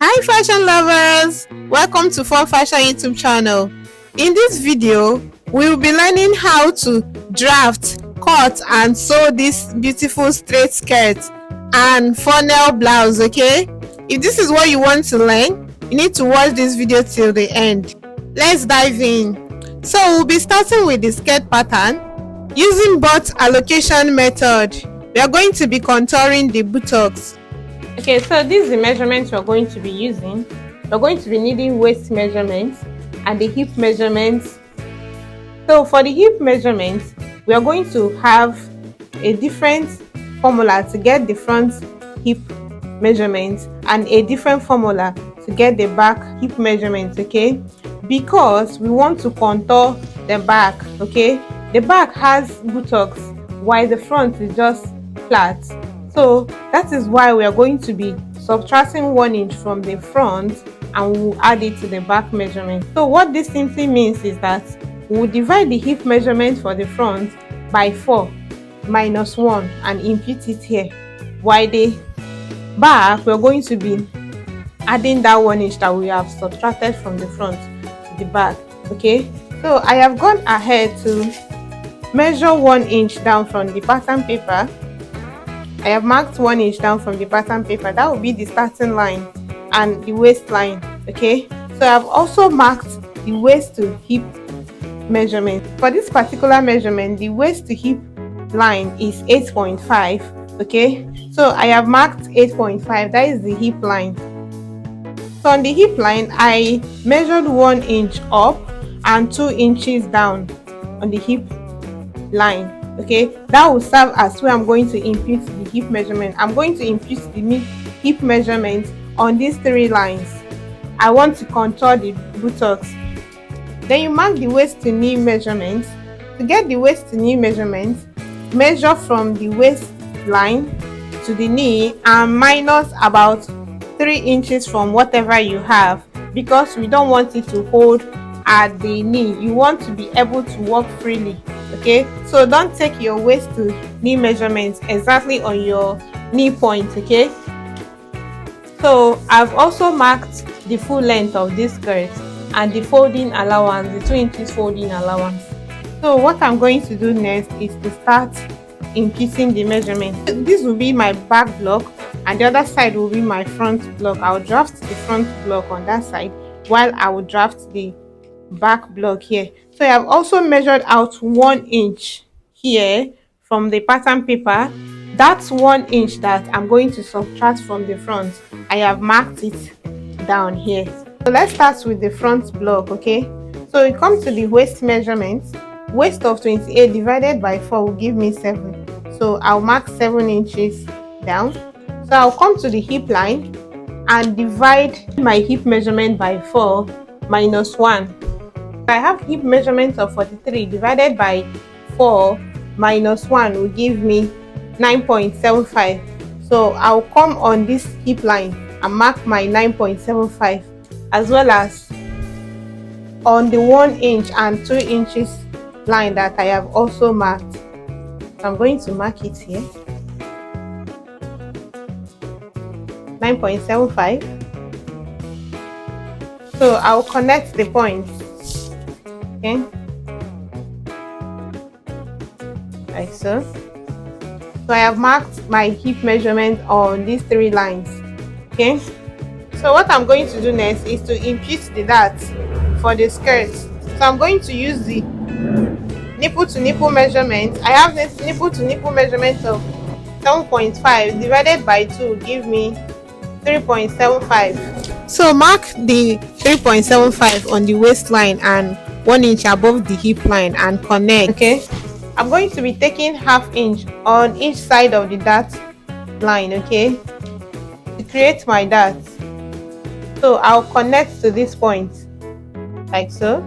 Hi fashion lovers, welcome to Fun Fashion YouTube channel. In this video we will be learning how to draft, cut and sew this beautiful straight skirt and funnel blouse. Okay, if this is what you want to learn, you need to watch this video till the end. Let's dive in. So we'll be starting with the skirt pattern using butt allocation method. We are going to be contouring the buttocks. Okay, so this is the measurements we're going to be using. We're going to be needing waist measurements and the hip measurements. So for the hip measurements, we are going to have a different formula to get the front hip measurements and a different formula to get the back hip measurements, okay? Because we want to contour the back, okay? The back has buttocks while the front is just flat. So that is why we are going to be subtracting 1 inch from the front and we'll add it to the back measurement. So what this simply means is that we'll divide the hip measurement for the front by 4 minus 1 and impute it here. While the back, we're going to be adding that 1 inch that we have subtracted from the front to the back. Okay, so I have gone ahead to measure 1 inch down from the pattern paper. I have marked 1 inch down from the pattern paper. That will be the starting line and the waistline. Okay, so I have also marked the waist to hip measurement. For this particular measurement, the waist to hip line is 8.5. okay, so I have marked 8.5. that is the hip line. So on the hip line, I measured 1 inch up and 2 inches down on the hip line. Okay, that will serve as where I'm going to impute the hip measurement. I'm going to impute the hip measurement on these 3 lines. I want to contour the buttocks. Then you mark the waist to knee measurements. To get the waist to knee measurements, measure from the waist line to the knee and minus about 3 inches from whatever you have, because we don't want it to hold at the knee. You want to be able to walk freely. Okay, so don't take your waist to knee measurements exactly on your knee point. Okay, so I've also marked the full length of this skirt and the folding allowance, the 2 inches folding allowance. So what I'm going to do next is to start imputing the measurement. This will be my back block and the other side will be my front block. I'll draft the front block on that side while I will draft the back block here. So I have also measured out 1 inch here from the pattern paper. That's 1 inch that I'm going to subtract from the front. I have marked it down here. So let's start with the front block. Okay, so it comes to the waist measurement. Waist of 28 divided by 4 will give me 7. So I'll mark 7 inches down. So I'll come to the hip line and divide my hip measurement by 4 minus 1. I have hip measurement of 43 divided by 4 minus 1 will give me 9.75. So I'll come on this hip line and mark my 9.75 as well as on the 1 inch and 2 inches line that I have also marked. So I'm going to mark it here. 9.75. So I'll connect the points. Okay, like so. So I have marked my hip measurement on these 3 lines. Okay, so what I'm going to do next is to impute the dart for the skirt. So I'm going to use the nipple to nipple measurement. I have this nipple to nipple measurement of 7.5 divided by 2 give me 3.75. so mark the 3.75 on the waistline and 1 inch above the hip line and connect. Okay, I'm going to be taking ½ inch on each side of the dart line, okay, to create my dart. So I'll connect to this point like so.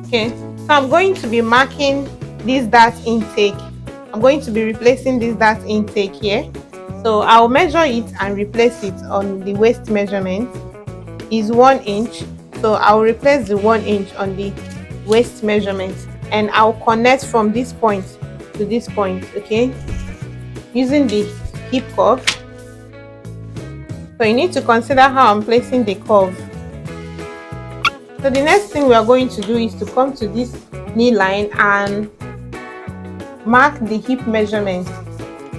Okay, so I'm going to be marking this dart intake. I'm going to be replacing this dart intake here. So I'll measure it and replace it on the waist measurement is 1 inch. So I'll replace the 1 inch on the waist measurement and I'll connect from this point to this point, okay, using the hip curve. So you need to consider how I'm placing the curve. So the next thing we are going to do is to come to this knee line and mark the hip measurement.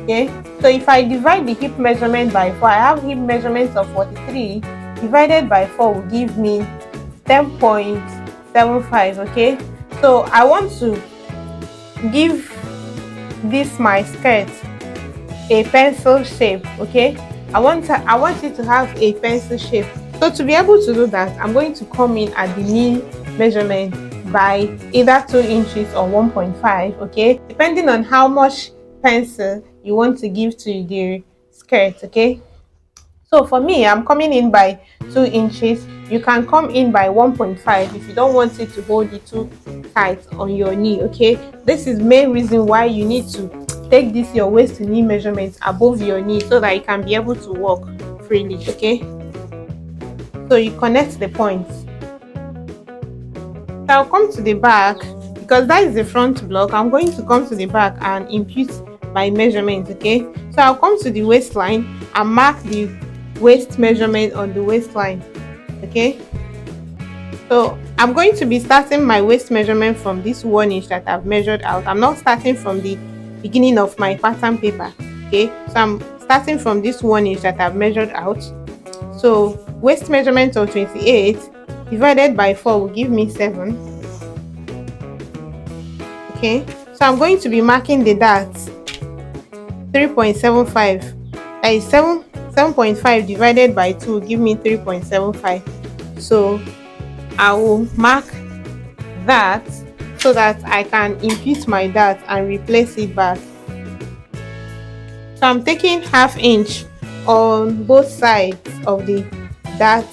Okay, so if I divide the hip measurement by 4, I have hip measurements of 43 divided by 4 will give me 10.75. okay, so I want to give this my skirt a pencil shape. Okay, I want it to have a pencil shape. So to be able to do that, I'm going to come in at the knee measurement by either 2 inches or 1.5. okay, depending on how much pencil you want to give to the skirt. Okay, so for me, I'm coming in by 2 inches. You can come in by 1.5 if you don't want it to hold it too tight on your knee. Okay, this is main reason why you need to take this your waist to knee measurements above your knee so that you can be able to walk freely. Okay, so you connect the points. So I'll come to the back because that is the front block. I'm going to come to the back and impute my measurement. Okay, so I'll come to the waistline and mark the waist measurement on the waistline. Okay, so I'm going to be starting my waist measurement from this 1 inch that I've measured out. I'm not starting from the beginning of my pattern paper. Okay, so I'm starting from this 1 inch that I've measured out. So waist measurement of 28 divided by 4 will give me 7. Okay, so I'm going to be marking the darts 3.75. That is 7.5 divided by 2 will give me 3.75. So I will mark that so that I can impute my dart and replace it back. So I'm taking ½ inch on both sides of the dart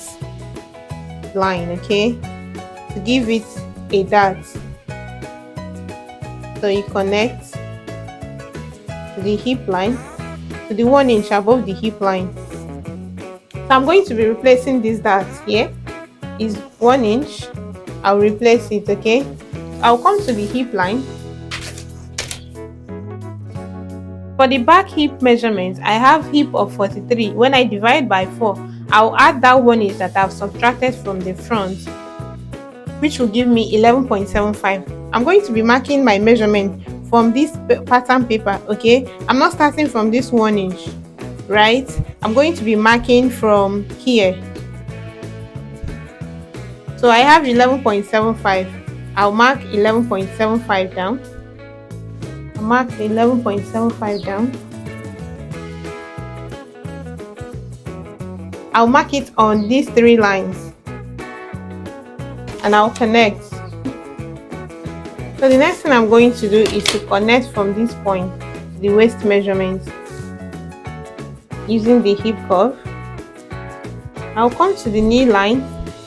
line. Okay, to give it a dart. So you connect to the hip line, to the 1 inch above the hip line. So I'm going to be replacing this dart. Here is 1 inch. I'll replace it. Okay, I'll come to the hip line. For the back hip measurement, I have hip of 43. When I divide by 4, I'll add that 1 inch that I've subtracted from the front, which will give me 11.75. I'm going to be marking my measurement from this pattern paper. Okay, I'm not starting from this 1 inch, right? I'm going to be marking from here. So I have 11.75. I'll mark 11.75 down. I'll mark 11.75 down. I'll mark it on these 3 lines and I'll connect. So the next thing I'm going to do is to connect from this point to the waist measurement using the hip curve. I'll come to the knee line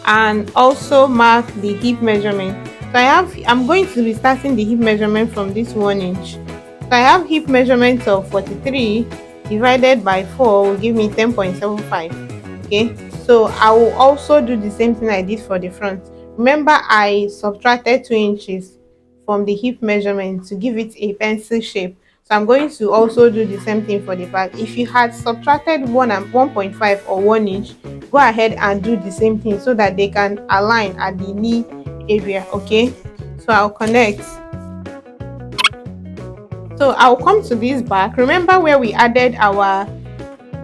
and also mark the hip measurement. So I'm going to be starting the hip measurement from this 1 inch. So I have hip measurement of 43 divided by 4 will give me 10.75. Okay, so I will also do the same thing I did for the front. Remember, I subtracted 2 inches from the hip measurement to give it a pencil shape. So I'm going to also do the same thing for the back. If you had subtracted 1.5 or 1 inch, go ahead and do the same thing so that they can align at the knee area. Okay, so I'll connect. So I'll come to this back. Remember where we added our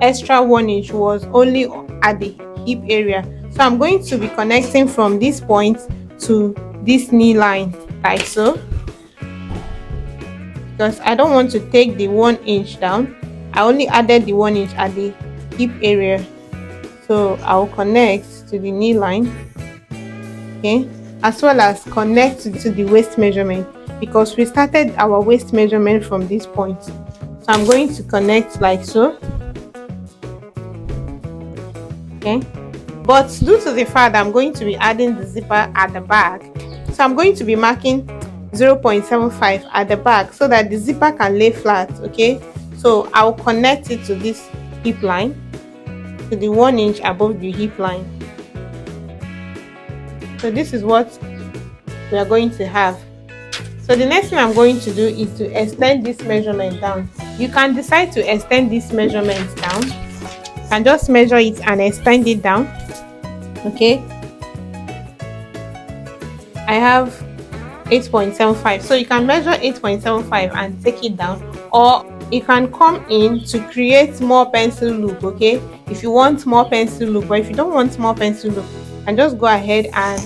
extra 1 inch was only at the hip area. So I'm going to be connecting from this point to this knee line like so, because I don't want to take the 1 inch down. I only added the 1 inch at the hip area. So I'll connect to the knee line, okay, as well as connect to the waist measurement, because we started our waist measurement from this point. So I'm going to connect like so. Okay, but due to the fact that I'm going to be adding the zipper at the back, so I'm going to be marking 0.75 at the back so that the zipper can lay flat. Okay, so I'll connect it to this hip line, to the 1 inch above the hip line. So this is what we are going to have. So the next thing I'm going to do is to extend this measurement down. You can decide to extend these measurements down. You can just measure it and extend it down. Okay, I have 8.75, so you can measure 8.75 and take it down, or you can come in to create more pencil loop. Okay, if you want more pencil loop, or if you don't want more pencil loop, and just go ahead and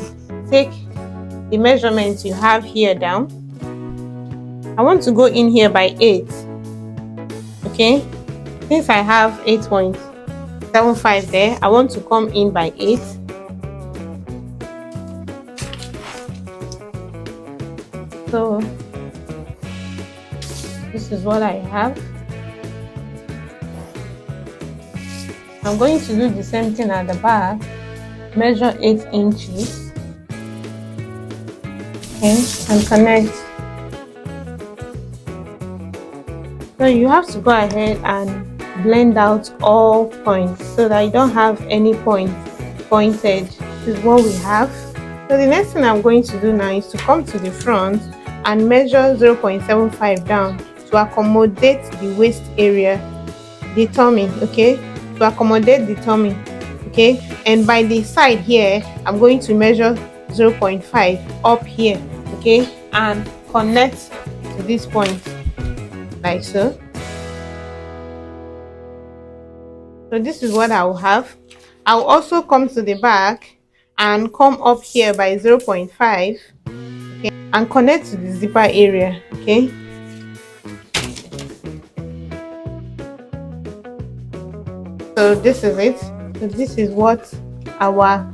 take the measurements you have here down. I want to go in here by 8. Okay, since I have 8.75 there, I want to come in by 8. So this is what I have. I'm going to do the same thing at the back. Measure 8 inches. Okay, and connect. So you have to go ahead and blend out all points so that you don't have any points pointed. This is what we have. So the next thing I'm going to do now is to come to the front and measure 0.75 down to accommodate the waist area, the tummy. Okay, to accommodate the tummy. Okay, and by the side here, I'm going to measure 0.5 up here. Okay, and connect to this point like so. So this is what I will have. I'll also come to the back and come up here by 0.5, okay, and connect to the zipper area. Okay, so this is it. So this is what our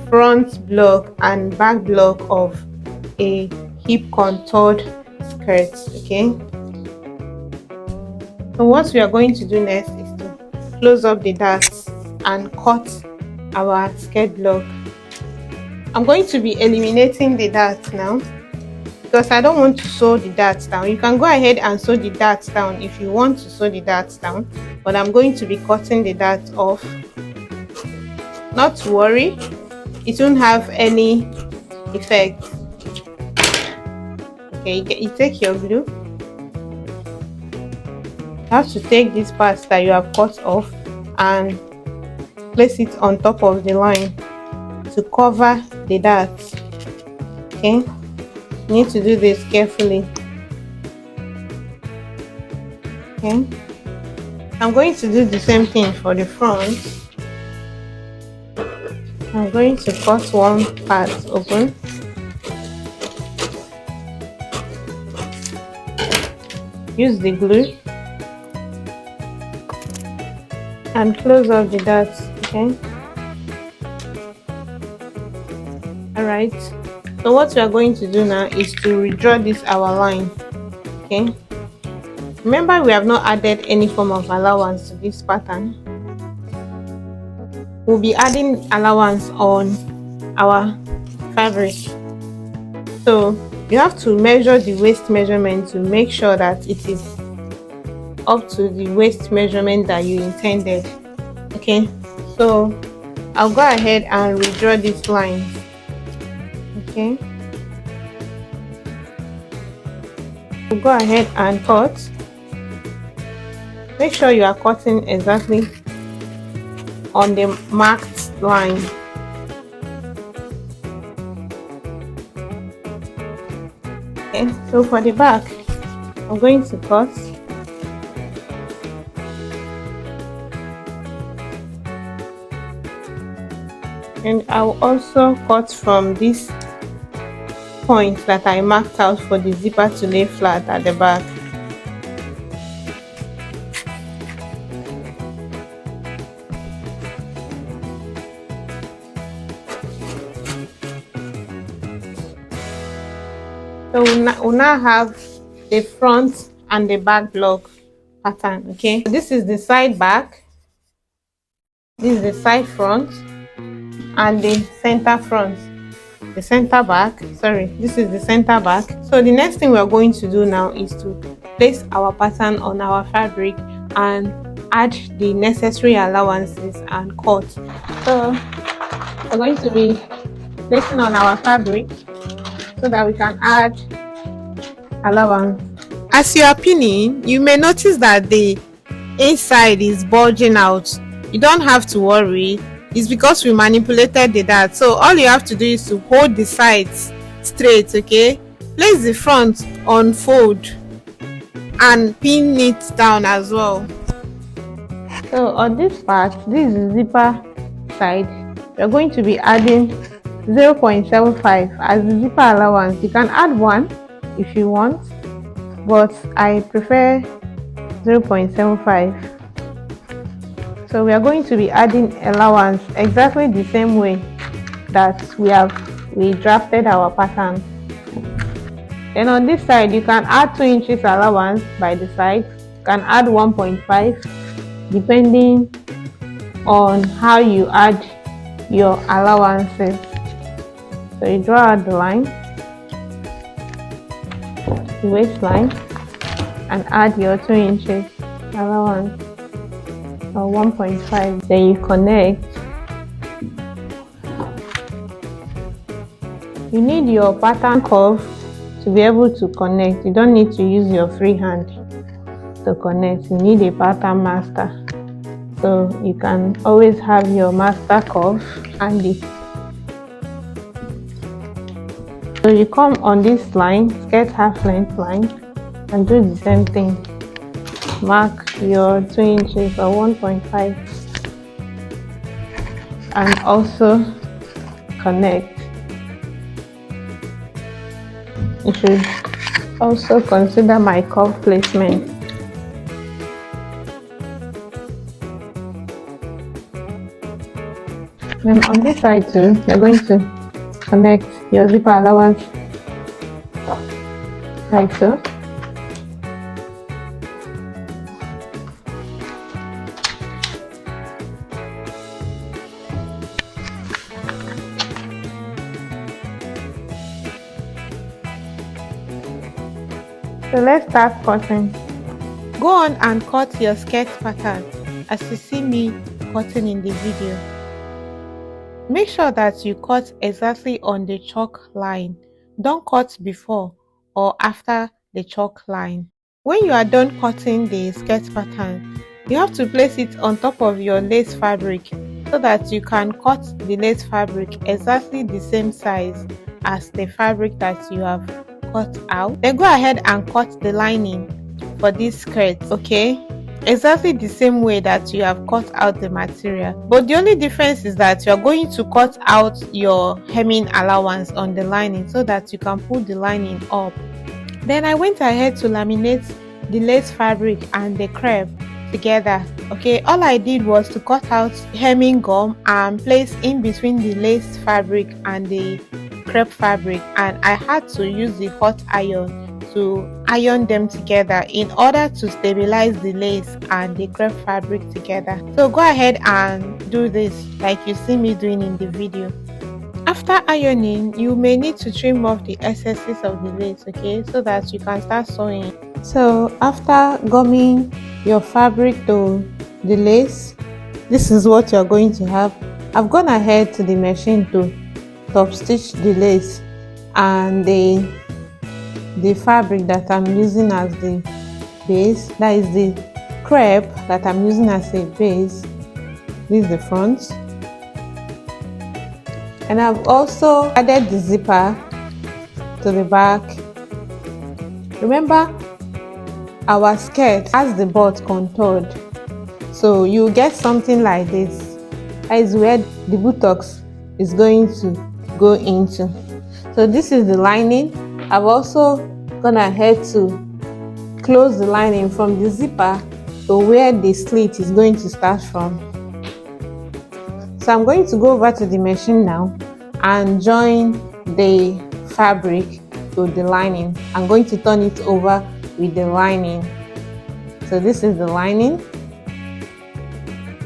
front block and back block of a hip contoured skirt. Okay, so what we are going to do next is to close up the darts and cut our skirt block. I'm going to be eliminating the darts now because I don't want to sew the darts down. You can go ahead and sew the darts down if you want to sew the darts down, but I'm going to be cutting the darts off. Not to worry, it won't have any effect. Okay, you take your glue. You have to take these parts that you have cut off and place it on top of the line to cover the darts. Okay, you need to do this carefully. Okay, I'm going to do the same thing for the front. I'm going to cut one part open. Use the glue and close up the darts. Okay, all right, so what we are going to do now is to redraw this our line. Okay, remember we have not added any form of allowance to this pattern. We'll be adding allowance on our fabric, so you have to measure the waist measurement to make sure that it is up to the waist measurement that you intended. Okay, so I'll go ahead and redraw this line. Okay, we'll go ahead and cut. Make sure you are cutting exactly on the marked line. Okay, so for the back, I'm going to cut. And I'll also cut from this point that I marked out for the zipper to lay flat at the back. So we'll now have the front and the back block pattern. Okay, this is the side back, this is the side front, and the center front, the center back. Sorry, this is the center back. So the next thing we are going to do now is to place our pattern on our fabric and add the necessary allowances and cut. So we're going to be placing on our fabric so that we can add allowance As you are pinning, you may notice that the inside is bulging out. You don't have to worry, it's because we manipulated the dart. So all you have to do is to hold the sides straight. Okay, place the front on fold and pin it down as well. So on this part, this is the zipper side, we're going to be adding 0.75 as the zipper allowance. You can add 1 if you want, but I prefer 0.75. So we are going to be adding allowance exactly the same way that we drafted our pattern. Then on this side, you can add 2 inches allowance by the side. You can add 1.5 depending on how you add your allowances. So you draw out the line, the waistline, and add your 2 inches allowance or 1.5. Then you connect. You need your pattern curve to be able to connect. You don't need to use your free hand to connect. You need a pattern master. So you can always have your master curve handy. So you come on this line, skirt half length line, and do the same thing. Mark your 2 inches or 1.5 and also connect. You should also consider my curve placement. Then on this side too, you're going to connect your zipper allowance like so. So let's start cutting. Go on and cut your skirt pattern as you see me cutting in the video. Make sure that you cut exactly on the chalk line. Don't cut before or after the chalk line. When you are done cutting the skirt pattern, you have to place it on top of your lace fabric so that you can cut the lace fabric exactly the same size as the fabric that you have cut out. Then go ahead and cut the lining for this skirt, okay? Exactly the same way that you have cut out the material, but the only difference is that you are going to cut out your hemming allowance on the lining so that you can pull the lining up. Then I went ahead to laminate the lace fabric and the crepe together. Okay, all I did was to cut out hemming gum and place in between the lace fabric and the crepe fabric, and I had to use the hot iron to iron them together in order to stabilize the lace and the crepe fabric together. So go ahead and do this like you see me doing in the video. After ironing, you may need to trim off the excesses of the lace, okay, so that you can start sewing. So after gumming your fabric to the lace, this is what you're going to have. I've gone ahead to the machine to top stitch the lace and the fabric that I'm using as the base, that is the crepe that I'm using as a base. This is the front, and I've also added the zipper to the back. Remember, our skirt has the butt contoured, so you get something like this. That is where the buttocks is going to go into. So this is the lining. I've also gone ahead to close the lining from the zipper to where the slit is going to start from. So I'm going to go over to the machine now and join the fabric to the lining. I'm going to turn it over with the lining. So this is the lining.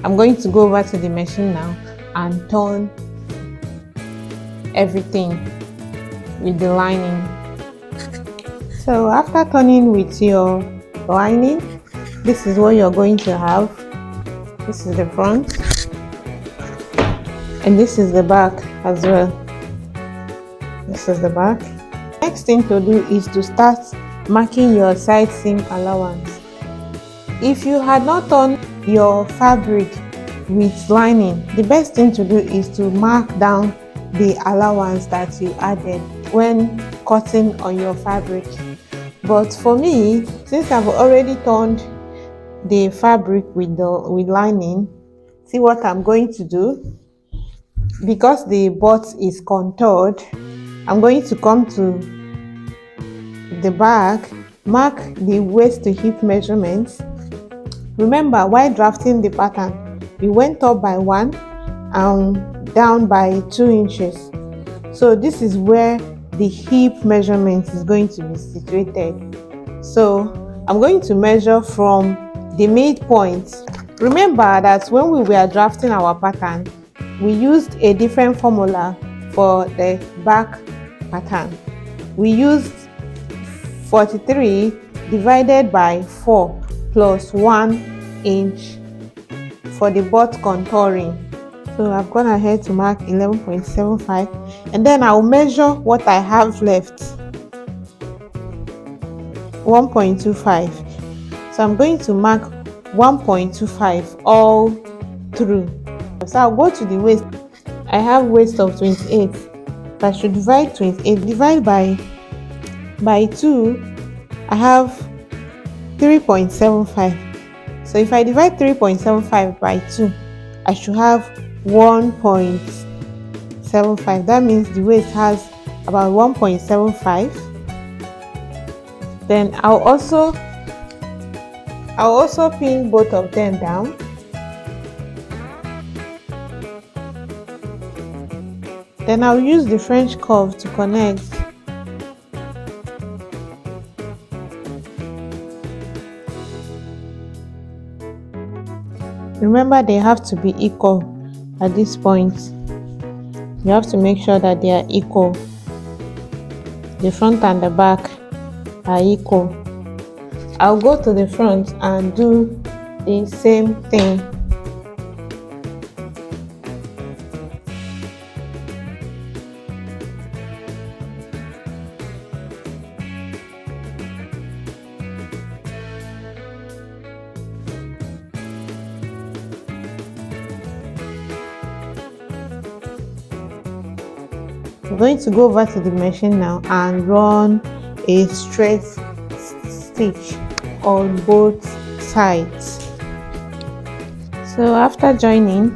I'm going to go over to the machine now and turn everything with the lining. So after turning with your lining, this is what you're going to have. This is the front and this is the back as well. This is the back. Next thing to do is to start marking your side seam allowance. If you had not torn your fabric with lining, the best thing to do is to mark down the allowance that you added when cutting on your fabric. But for me, since I've already torn the fabric with lining, see what I'm going to do. Because the butt is contoured, I'm going to come to the back, mark the waist to hip measurements. Remember, while drafting the pattern, we went up by 1 and down by 2 inches. So this is where the hip measurement is going to be situated. So I'm going to measure from the midpoint. Remember that when we were drafting our pattern, we used a different formula for the back pattern. We used 43 divided by 4 plus 1 inch for the butt contouring. So I've gone ahead to mark 11.75, and then I'll measure what I have left, 1.25. So I'm going to mark 1.25 all through. So I'll go to the waist. I have waist of 28. So I should divide 28, divide by 2. I have 3.75. So if I divide 3.75 by 2, I should have 1.75. That means the waist has about 1.75. Then I'll also pin both of them down. Then I'll use the French curve to connect. Remember, they have to be equal at this point. You have to make sure that they are equal. The front and the back are equal. I'll go to the front and do the same thing. I'm going to go over to the machine now and run a straight stitch on both sides. So after joining,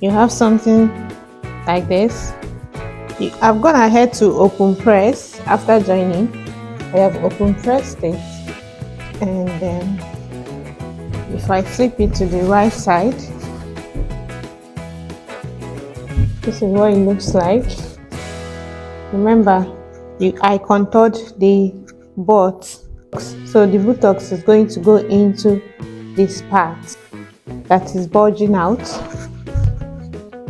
you have something like this. I've gone ahead to open press. After joining, I have open pressed it, and then if I flip it to the right side, this is what it looks like. Remember, I contoured the butt, so the buttocks is going to go into this part that is bulging out.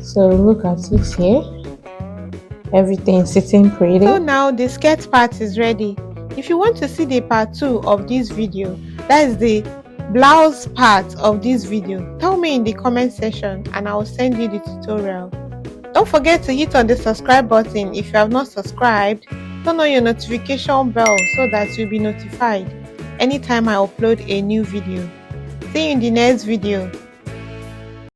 So look at it here, everything is sitting pretty. So now the skirt part is ready. If you want to see the part 2 of this video, that is the blouse part of this video, tell me in the comment section and I will send you the tutorial. Don't forget to hit on the subscribe button if you have not subscribed. Turn on your notification bell so that you'll be notified anytime I upload a new video. See you in the next video.